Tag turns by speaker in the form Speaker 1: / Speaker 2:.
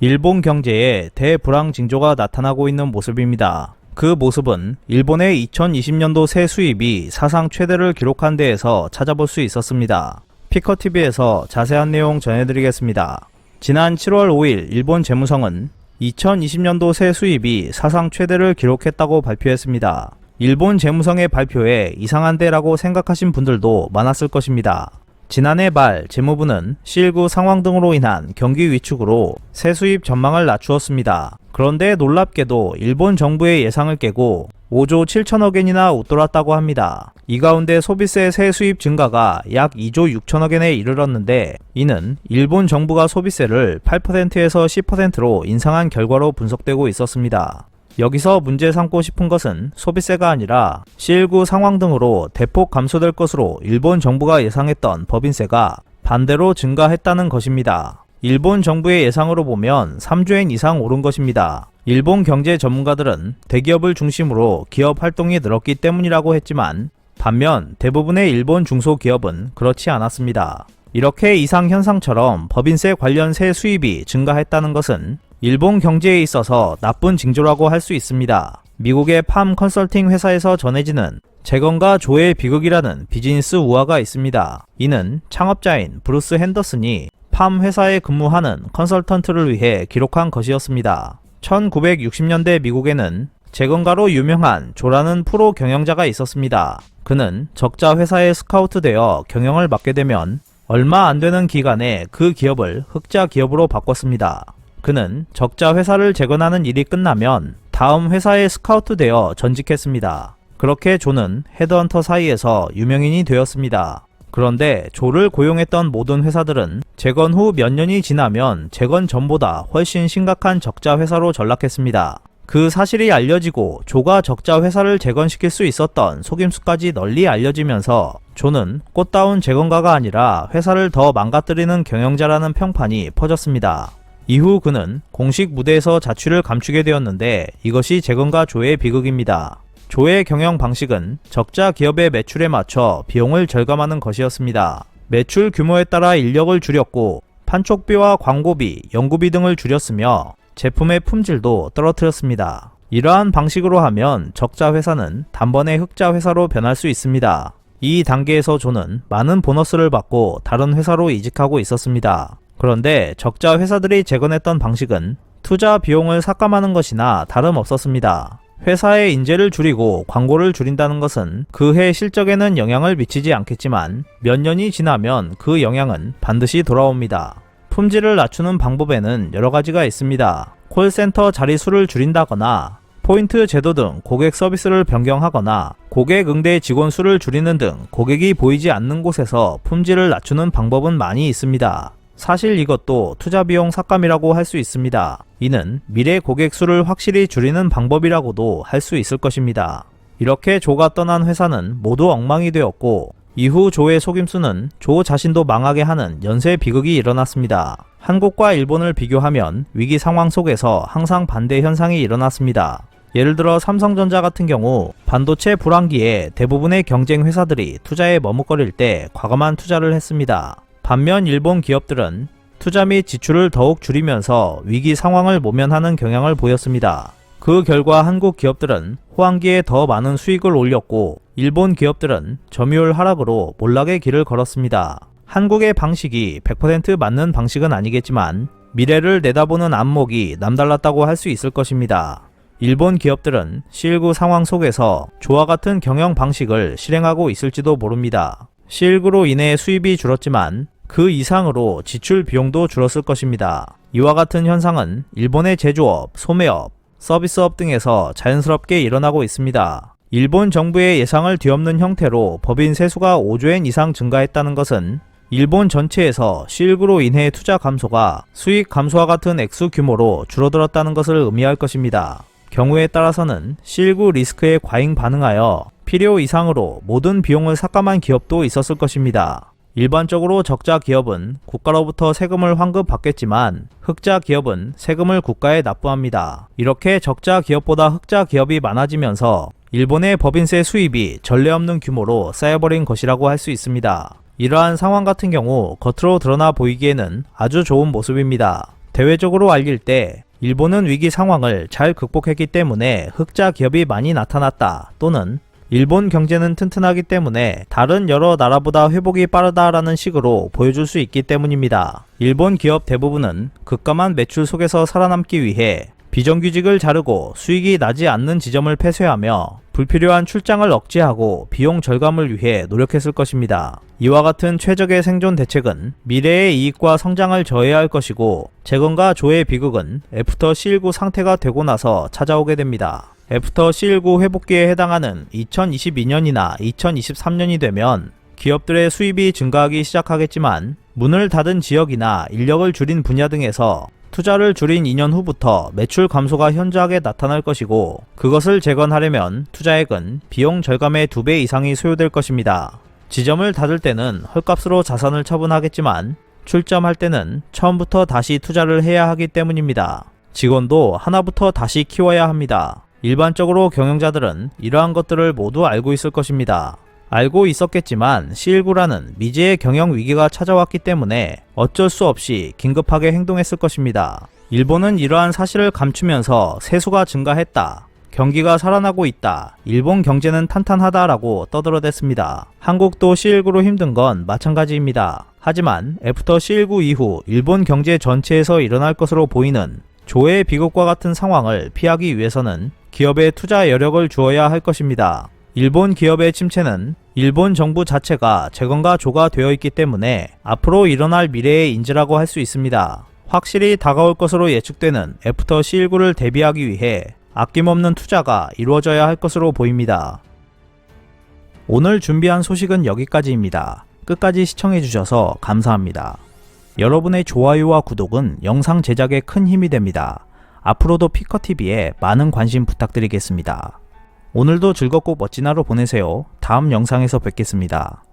Speaker 1: 일본 경제에 대불황 징조가 나타나고 있는 모습입니다. 그 모습은 일본의 2020년도 세 수입이 사상 최대를 기록한 데에서 찾아볼 수 있었습니다. 피커TV에서 자세한 내용 전해드리겠습니다. 지난 7월 5일 일본 재무성은 2020년도 세 수입이 사상 최대를 기록했다고 발표했습니다. 일본 재무성의 발표에 이상한데라고 생각하신 분들도 많았을 것입니다. 지난해 말 재무부는 실구 상황 등으로 인한 경기 위축으로 세수입 전망을 낮추었습니다. 그런데 놀랍게도 일본 정부의 예상을 깨고 5조 7천억엔이나 웃돌았다고 합니다. 이 가운데 소비세 세수입 증가가 약 2조 6천억엔에 이르렀는데 이는 일본 정부가 소비세를 8%에서 10%로 인상한 결과로 분석되고 있었습니다. 여기서 문제 삼고 싶은 것은 소비세가 아니라 실구 상황 등으로 대폭 감소될 것으로 일본 정부가 예상했던 법인세가 반대로 증가했다는 것입니다. 일본 정부의 예상으로 보면 3조엔 이상 오른 것입니다. 일본 경제 전문가들은 대기업을 중심으로 기업 활동이 늘었기 때문이라고 했지만 반면 대부분의 일본 중소기업은 그렇지 않았습니다. 이렇게 이상 현상처럼 법인세 관련 세 수입이 증가했다는 것은 일본 경제에 있어서 나쁜 징조라고 할 수 있습니다. 미국의 팜 컨설팅 회사에서 전해지는 재건과 조의 비극이라는 비즈니스 우화가 있습니다. 이는 창업자인 브루스 핸더슨이 팜 회사에 근무하는 컨설턴트를 위해 기록한 것이었습니다. 1960년대 미국에는 재건가로 유명한 조라는 프로 경영자가 있었습니다. 그는 적자 회사에 스카우트되어 경영을 맡게 되면 얼마 안 되는 기간에 그 기업을 흑자 기업으로 바꿨습니다. 그는 적자 회사를 재건하는 일이 끝나면 다음 회사에 스카우트되어 전직했습니다. 그렇게 조는 헤드헌터 사이에서 유명인이 되었습니다. 그런데 조를 고용했던 모든 회사들은 재건 후 몇 년이 지나면 재건 전보다 훨씬 심각한 적자 회사로 전락했습니다. 그 사실이 알려지고 조가 적자 회사를 재건시킬 수 있었던 속임수까지 널리 알려지면서 조는 꽃다운 재건가가 아니라 회사를 더 망가뜨리는 경영자라는 평판이 퍼졌습니다. 이후 그는 공식 무대에서 자취를 감추게 되었는데 이것이 재건가 조의 비극입니다. 조의 경영 방식은 적자 기업의 매출에 맞춰 비용을 절감하는 것이었습니다. 매출 규모에 따라 인력을 줄였고 판촉비와 광고비, 연구비 등을 줄였으며 제품의 품질도 떨어뜨렸습니다. 이러한 방식으로 하면 적자 회사는 단번에 흑자 회사로 변할 수 있습니다. 이 단계에서 조는 많은 보너스를 받고 다른 회사로 이직하고 있었습니다. 그런데 적자 회사들이 재건했던 방식은 투자 비용을 삭감하는 것이나 다름없었습니다. 회사의 인재를 줄이고 광고를 줄인다는 것은 그 해 실적에는 영향을 미치지 않겠지만 몇 년이 지나면 그 영향은 반드시 돌아옵니다. 품질을 낮추는 방법에는 여러 가지가 있습니다. 콜센터 자릿수를 줄인다거나 포인트 제도 등 고객 서비스를 변경하거나 고객 응대 직원 수를 줄이는 등 고객이 보이지 않는 곳에서 품질을 낮추는 방법은 많이 있습니다. 사실 이것도 투자비용 삭감이라고 할 수 있습니다. 이는 미래 고객 수를 확실히 줄이는 방법이라고도 할 수 있을 것입니다. 이렇게 조가 떠난 회사는 모두 엉망이 되었고 이후 조의 속임수는 조 자신도 망하게 하는 연쇄 비극이 일어났습니다. 한국과 일본을 비교하면 위기 상황 속에서 항상 반대 현상이 일어났습니다. 예를 들어 삼성전자 같은 경우 반도체 불황기에 대부분의 경쟁 회사들이 투자에 머뭇거릴 때 과감한 투자를 했습니다. 반면 일본 기업들은 투자 및 지출을 더욱 줄이면서 위기 상황을 모면하는 경향을 보였습니다. 그 결과 한국 기업들은 호황기에 더 많은 수익을 올렸고 일본 기업들은 점유율 하락으로 몰락의 길을 걸었습니다. 한국의 방식이 100% 맞는 방식은 아니겠지만 미래를 내다보는 안목이 남달랐다고 할 수 있을 것입니다. 일본 기업들은 실구 상황 속에서 조와 같은 경영 방식을 실행하고 있을지도 모릅니다. 실구로 인해 수입이 줄었지만 그 이상으로 지출 비용도 줄었을 것입니다. 이와 같은 현상은 일본의 제조업, 소매업, 서비스업 등에서 자연스럽게 일어나고 있습니다. 일본 정부의 예상을 뒤엎는 형태로 법인 세수가 5조엔 이상 증가했다는 것은 일본 전체에서 실구로 인해 투자 감소가 수익 감소와 같은 액수 규모로 줄어들었다는 것을 의미할 것입니다. 경우에 따라서는 실구 리스크에 과잉 반응하여 필요 이상으로 모든 비용을 삭감한 기업도 있었을 것입니다. 일반적으로 적자 기업은 국가로부터 세금을 환급받겠지만 흑자 기업은 세금을 국가에 납부합니다. 이렇게 적자 기업보다 흑자 기업이 많아지면서 일본의 법인세 수입이 전례 없는 규모로 쌓여버린 것이라고 할 수 있습니다. 이러한 상황 같은 경우 겉으로 드러나 보이기에는 아주 좋은 모습입니다. 대외적으로 알릴 때 일본은 위기 상황을 잘 극복했기 때문에 흑자 기업이 많이 나타났다, 또는 일본 경제는 튼튼하기 때문에 다른 여러 나라보다 회복이 빠르다라는 식으로 보여줄 수 있기 때문입니다. 일본 기업 대부분은 급감한 매출 속에서 살아남기 위해 비정규직을 자르고 수익이 나지 않는 지점을 폐쇄하며 불필요한 출장을 억제하고 비용 절감을 위해 노력했을 것입니다. 이와 같은 최적의 생존 대책은 미래의 이익과 성장을 저해할 것이고, 재건과 조의 비극은 애프터 C19 상태가 되고 나서 찾아오게 됩니다. 애프터 C19 회복기에 해당하는 2022년이나 2023년이 되면 기업들의 수입이 증가하기 시작하겠지만, 문을 닫은 지역이나 인력을 줄인 분야 등에서 투자를 줄인 2년 후부터 매출 감소가 현저하게 나타날 것이고, 그것을 재건하려면 투자액은 비용 절감의 2배 이상이 소요될 것입니다. 지점을 닫을 때는 헐값으로 자산을 처분하겠지만 출점할 때는 처음부터 다시 투자를 해야 하기 때문입니다. 직원도 하나부터 다시 키워야 합니다. 일반적으로 경영자들은 이러한 것들을 모두 알고 있을 것입니다. 알고 있었겠지만 C19라는 미지의 경영 위기가 찾아왔기 때문에 어쩔 수 없이 긴급하게 행동했을 것입니다. 일본은 이러한 사실을 감추면서 세수가 증가했다, 경기가 살아나고 있다, 일본 경제는 탄탄하다라고 떠들어댔습니다. 한국도 C19로 힘든 건 마찬가지입니다. 하지만 애프터 C19 이후 일본 경제 전체에서 일어날 것으로 보이는 조의 비극과 같은 상황을 피하기 위해서는 기업에 투자 여력을 주어야 할 것입니다. 일본 기업의 침체는 일본 정부 자체가 재건과 조가 되어 있기 때문에 앞으로 일어날 미래의 인지라고 할 수 있습니다. 확실히 다가올 것으로 예측되는 애프터 C19를 대비하기 위해 아낌없는 투자가 이루어져야 할 것으로 보입니다. 오늘 준비한 소식은 여기까지입니다. 끝까지 시청해주셔서 감사합니다. 여러분의 좋아요와 구독은 영상 제작에 큰 힘이 됩니다. 앞으로도 피커TV에 많은 관심 부탁드리겠습니다. 오늘도 즐겁고 멋진 하루 보내세요. 다음 영상에서 뵙겠습니다.